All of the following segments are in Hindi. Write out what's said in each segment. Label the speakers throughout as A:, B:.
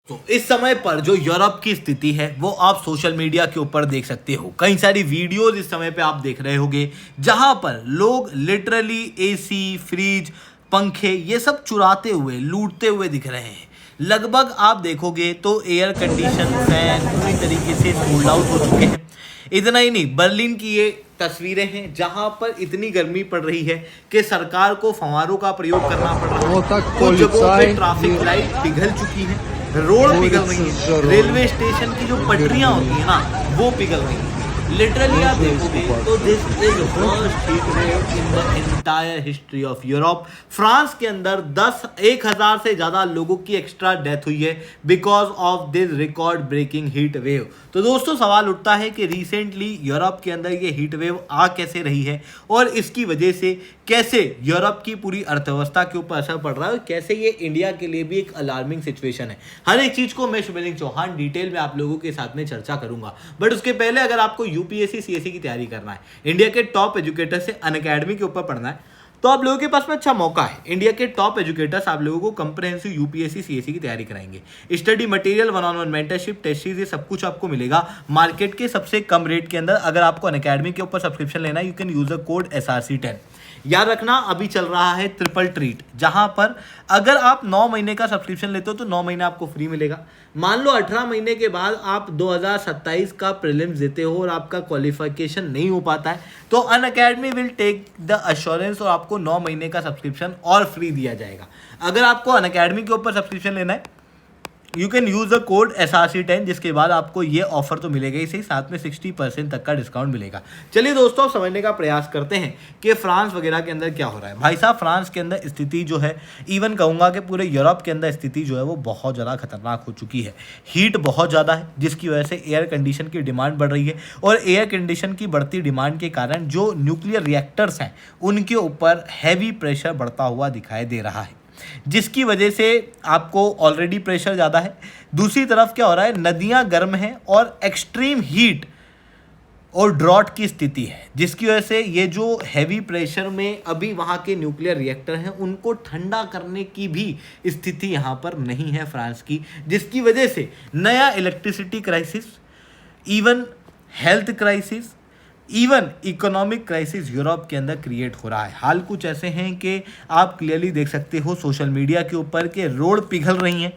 A: तो इस समय पर जो यूरोप की स्थिति है वो आप सोशल मीडिया के ऊपर देख सकते हो। कई सारी वीडियोस इस समय पे आप देख रहे होंगे जहां पर लोग लिटरली एसी, फ्रिज, पंखे ये सब चुराते हुए, लूटते हुए दिख रहे हैं। लगभग आप देखोगे तो एयर कंडीशन फैन पूरी तरीके से सोल्ड आउट हो चुके हैं। इतना ही नहीं, बर्लिन की ये तस्वीरें हैं जहां पर इतनी गर्मी पड़ रही है कि सरकार को फव्वारों का प्रयोग करना पड़ रहा है। कुछ जगहों पे ट्रैफिक लाइट पिघल चुकी है, रोड पिघल रही है, रेलवे स्टेशन की जो पटरियां होती है ना वो पिघल रही है। लिटरली आप देखोगे तो this is worst heat wave in the entire history of Europe. France के अंदर 1,000 से ज्यादा लोगों की एक्स्ट्रा डेथ हुई है because of this record breaking heat wave. तो दोस्तों सवाल उठता है कि रिसेंटली यूरोप के अंदर ये हीट वेव आ कैसे रही है और इसकी वजह से कैसे यूरोप की पूरी अर्थव्यवस्था के ऊपर असर पड़ रहा है, कैसे ये इंडिया के लिए भी एक अलार्मिंग सिचुएशन है। हर एक चीज को मैं शुभलिंग चौहान डिटेल में आप लोगों के साथ में चर्चा करूंगा। बट उसके पहले अगर आपको यूपीएससी सीएससी की तैयारी करना है, इंडिया के टॉप एजुकेटर से अनअकैडमी के ऊपर पढ़ना है, तो आप लोगों के पास में अच्छा मौका है। इंडिया के टॉप एजुकेटर्स आप लोगों को कंप्रिहेंसिव यूपीएससी सीएससी की तैयारी कराएंगे। Study material, one on one mentorship, test series, ये सब कुछ आपको मिलेगा मार्केट के सबसे कम रेट के अंदर। अगर आपको अनअकैडमी के ऊपर सब्सक्रिप्शन लेना है, you can use the code SRC10। याद रखना अभी चल रहा है ट्रिपल ट्रीट, जहां पर अगर आप 9 महीने का सब्सक्रिप्शन लेते हो तो 9 महीने आपको फ्री मिलेगा। मान लो 18 महीने के बाद आप 2027 का प्रीलिम्स देते हो और आपका क्वालिफिकेशन नहीं हो पाता है तो Unacademy will take the assurance और आपको 9 महीने का सब्सक्रिप्शन और फ्री दिया जाएगा। अगर आपको अनअकैडमी के ऊपर सब्सक्रिप्शन लेना है, you can use the code SRC10, जिसके बाद आपको ये ऑफर तो मिलेगा ही सही, साथ में 60% तक का डिस्काउंट मिलेगा। चलिए दोस्तों समझने का प्रयास करते हैं कि फ्रांस वगैरह के अंदर क्या हो रहा है। भाई साहब, फ्रांस के अंदर स्थिति जो है, इवन कहूँगा कि पूरे यूरोप के अंदर स्थिति जो है वो बहुत ज़्यादा खतरनाक हो चुकी है। हीट बहुत ज़्यादा है जिसकी वजह से एयर कंडीशन की डिमांड बढ़ रही है और एयर कंडीशन की बढ़ती डिमांड के कारण जो न्यूक्लियर रिएक्टर्स हैं उनके ऊपर हैवी प्रेशर बढ़ता हुआ दिखाई दे रहा है, जिसकी वजह से आपको ऑलरेडी प्रेशर ज़्यादा है। दूसरी तरफ क्या हो रहा है, नदियां गर्म हैं और एक्सट्रीम हीट और ड्रॉट की स्थिति है, जिसकी वजह से ये जो हैवी प्रेशर में अभी वहाँ के न्यूक्लियर रिएक्टर हैं उनको ठंडा करने की भी स्थिति यहाँ पर नहीं है फ्रांस की, जिसकी वजह से नया electricity crisis, even health crisis, even economic crisis Europe के अंदर क्रिएट हो रहा है। हाल कुछ ऐसे हैं कि आप क्लियरली देख सकते हो सोशल मीडिया के ऊपर कि रोड पिघल रही हैं,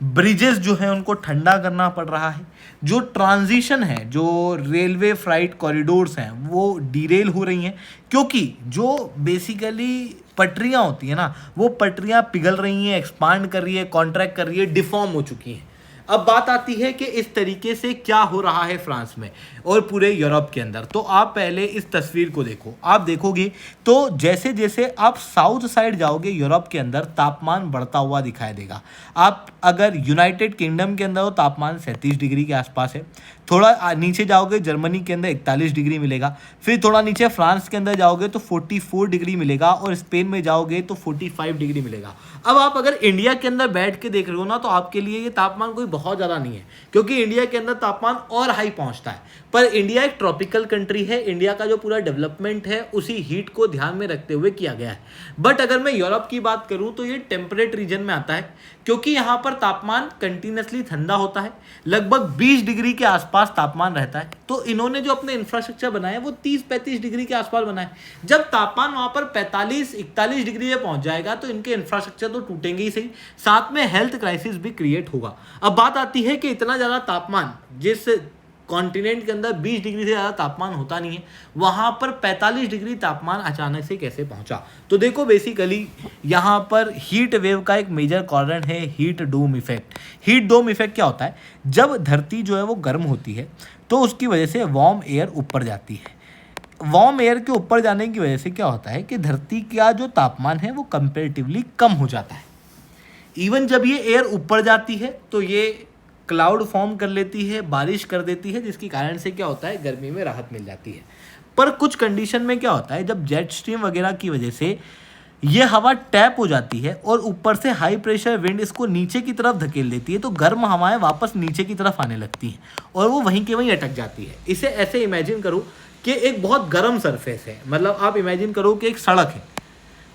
A: ब्रिजेस जो हैं उनको ठंडा करना पड़ रहा है, जो ट्रांजिशन है, जो रेलवे फ्राइट कॉरिडोर्स हैं वो डीरेल हो रही हैं, क्योंकि जो बेसिकली पटरियां होती हैं ना वो पटरियां पिघल रही हैं, एक्सपांड कर रही है, कॉन्ट्रैक्ट कर रही है, डिफॉर्म हो चुकी हैं। अब बात आती है कि इस तरीके से क्या हो रहा है फ्रांस में और पूरे यूरोप के अंदर। तो आप पहले इस तस्वीर को देखो, आप देखोगे तो जैसे जैसे आप साउथ साइड जाओगे यूरोप के अंदर तापमान बढ़ता हुआ दिखाई देगा। आप अगर यूनाइटेड किंगडम के अंदर हो तापमान 37 डिग्री के आसपास है, थोड़ा नीचे जाओगे जर्मनी के अंदर 41 डिग्री मिलेगा, फिर थोड़ा नीचे फ्रांस के अंदर जाओगे तो 44 डिग्री मिलेगा और स्पेन में जाओगे तो 45 डिग्री मिलेगा। अब आप अगर इंडिया के अंदर बैठ के देख रहे हो ना तो आपके लिए ये तापमान कोई बहुत ज़्यादा नहीं है, क्योंकि इंडिया के अंदर तापमान और हाई पहुंचता है। पर इंडिया एक ट्रॉपिकल कंट्री है, इंडिया का जो पूरा डेवलपमेंट है उसी हीट को ध्यान में रखते हुए किया गया है। बट अगर मैं यूरोप की बात करूं तो ये टेम्परेट रीजन में आता है, क्योंकि यहाँ पर तापमान कंटिन्यूसली ठंडा होता है, लगभग 20 डिग्री के आसपास तापमान रहता है। तो इन्होंने जो अपने इंफ्रास्ट्रक्चर बनाया है वो 30-35 डिग्री के आसपास बनाए। जब तापमान वहाँ पर 45-41 डिग्री पे पहुँच जाएगा तो इनके इंफ्रास्ट्रक्चर तो टूटेंगे ही सही, साथ में हेल्थ क्राइसिस भी क्रिएट होगा। अब बात आती है कि इतना ज़्यादा तापमान, जिस कॉन्टिनेंट के अंदर 20 डिग्री से ज़्यादा तापमान होता नहीं है, वहाँ पर 45 डिग्री तापमान अचानक से कैसे पहुँचा। तो देखो बेसिकली यहाँ पर हीट वेव का एक मेजर कारण है heat dome effect. Heat dome effect क्या होता है, जब धरती जो है वो गर्म होती है तो उसकी वजह से वार्म एयर ऊपर जाती है। वार्म एयर के ऊपर जाने की वजह से क्या होता है कि धरती का जो तापमान है वो कंपेरेटिवली कम हो जाता है। इवन जब ये एयर ऊपर जाती है तो ये क्लाउड फॉर्म कर लेती है, बारिश कर देती है, जिसके कारण से क्या होता है गर्मी में राहत मिल जाती है। पर कुछ कंडीशन में क्या होता है, जब जेट स्ट्रीम वगैरह की वजह से ये हवा टैप हो जाती है और ऊपर से हाई प्रेशर विंड इसको नीचे की तरफ धकेल देती है, तो गर्म हवाएं वापस नीचे की तरफ आने लगती हैं और वो वहीं के वहीं अटक जाती है। इसे ऐसे इमेजिन करो कि एक बहुत गर्म सरफेस है, मतलब आप इमेजिन करो कि एक सड़क है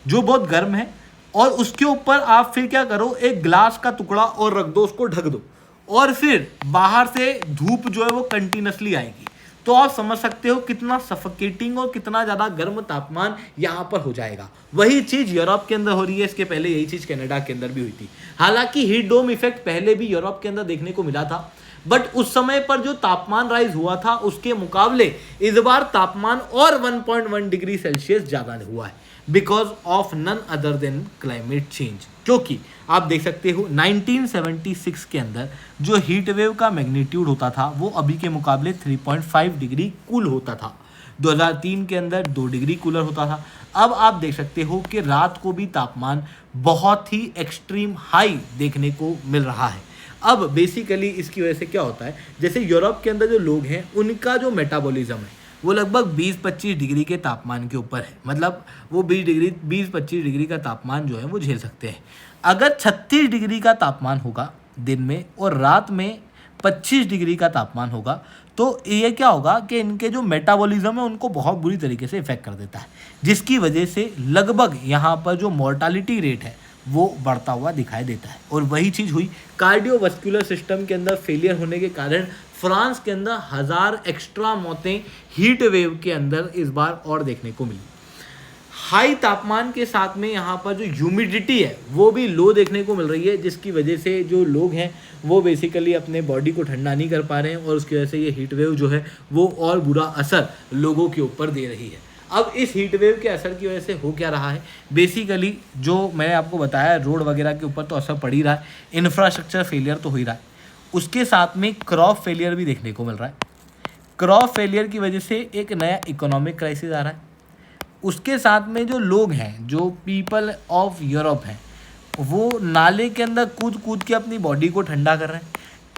A: जो बहुत गर्म है और उसके ऊपर आप फिर क्या करो, एक ग्लास का टुकड़ा और रख दो, उसको ढक दो, और फिर बाहर से धूप जो है वो कंटिन्यूसली आएगी, तो आप समझ सकते हो कितना सफोकेटिंग और कितना ज़्यादा गर्म तापमान यहाँ पर हो जाएगा। वही चीज़ यूरोप के अंदर हो रही है, इसके पहले यही चीज़ कनाडा के अंदर भी हुई थी। हालांकि हीट डोम इफेक्ट पहले भी यूरोप के अंदर देखने को मिला था, बट उस समय पर जो तापमान राइज हुआ था उसके मुकाबले इस बार तापमान और 1.1 डिग्री सेल्सियस ज़्यादा हुआ है, because of none other than climate change. क्योंकि आप देख सकते हो 1976 के अंदर जो हीट वेव का मैग्नीट्यूड होता था वो अभी के मुकाबले 3.5 डिग्री कूल होता था। 2003 के अंदर 2 डिग्री कूलर होता था। अब आप देख सकते हो कि रात को भी तापमान बहुत ही एक्सट्रीम हाई देखने को मिल रहा है। अब बेसिकली इसकी वजह से क्या होता है, जैसे यूरोप के अंदर जो लोग हैं उनका जो मेटाबॉलिज्म है वो लगभग 20-25 डिग्री के तापमान के ऊपर है, मतलब वो 20-25 डिग्री का तापमान जो है वो झेल सकते हैं। अगर 36 डिग्री का तापमान होगा दिन में और रात में 25 डिग्री का तापमान होगा, तो ये क्या होगा कि इनके जो मेटाबॉलिज्म है उनको बहुत बुरी तरीके से इफेक्ट कर देता है, जिसकी वजह से लगभग यहाँ पर जो मॉर्टालिटी रेट है वो बढ़ता हुआ दिखाई देता है। और वही चीज़ हुई कार्डियोवास्कुलर सिस्टम के अंदर फेलियर होने के कारण फ्रांस के अंदर 1000 एक्स्ट्रा मौतें हीट वेव के अंदर इस बार और देखने को मिली। हाई तापमान के साथ में यहाँ पर जो ह्यूमिडिटी है वो भी लो देखने को मिल रही है, जिसकी वजह से जो लोग हैं वो बेसिकली अपने बॉडी को ठंडा नहीं कर पा रहे हैं, और उसकी वजह से ये हीट वेव जो है वो और बुरा असर लोगों के ऊपर दे रही है। अब इस हीट वेव के असर की वजह से हो क्या रहा है, बेसिकली जो मैंने आपको बताया रोड वगैरह के ऊपर तो असर पड़ ही रहा है, इंफ्रास्ट्रक्चर फेलियर तो हो ही रहा है, उसके साथ में क्रॉप फेलियर भी देखने को मिल रहा है। क्रॉप फेलियर की वजह से एक नया इकोनॉमिक क्राइसिस आ रहा है। उसके साथ में जो लोग हैं, जो पीपल ऑफ यूरोप हैं, वो नाले के अंदर कूद कूद के अपनी बॉडी को ठंडा कर रहे हैं।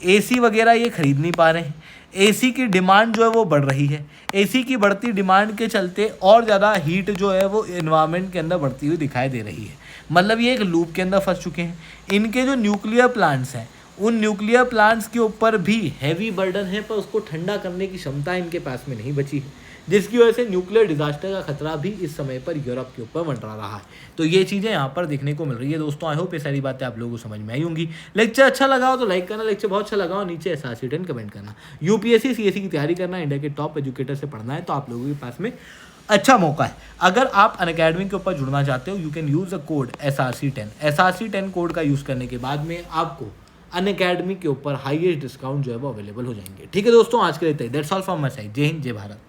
A: एसी वगैरह ये खरीद नहीं पा रहे हैं। एसी की डिमांड जो है वो बढ़ रही है। एसी की बढ़ती डिमांड के चलते और ज़्यादा हीट जो है वो एनवायरनमेंट के अंदर बढ़ती हुई दिखाई दे रही है। मतलब ये एक लूप के अंदर फंस चुके हैं। इनके जो न्यूक्लियर प्लांट्स हैं, उन न्यूक्लियर प्लांट्स के ऊपर भी हैवी बर्डन है, पर उसको ठंडा करने की क्षमता इनके पास में नहीं बची है, जिसकी वजह से न्यूक्लियर डिजास्टर का खतरा भी इस समय पर यूरोप के ऊपर मंडरा रहा है। तो ये चीज़ें यहाँ पर देखने को मिल रही है। दोस्तों, आई होप ये सारी बातें आप लोगों को समझ में आई होंगी। लेक्चर अच्छा लगा हो तो लाइक करना, लेक्चर बहुत अच्छा लगा हो नीचे SRC10 कमेंट करना। यूपीएससी CSE की तैयारी करना, इंडिया के टॉप एजुकेटर से पढ़ना है तो आप लोगों के पास में अच्छा मौका है। अगर आप अनअकैडमी के ऊपर जुड़ना चाहते हो, you can use a code SRC10। SRC10 code का यूज़ करने के बाद में आपको अनअकैडमी के ऊपर हाईएस्ट डिस्काउंट जो है वो अवेलेबल हो जाएंगे। ठीक है दोस्तों, आज के लिए that's all from my side. जय हिंद, जय भारत।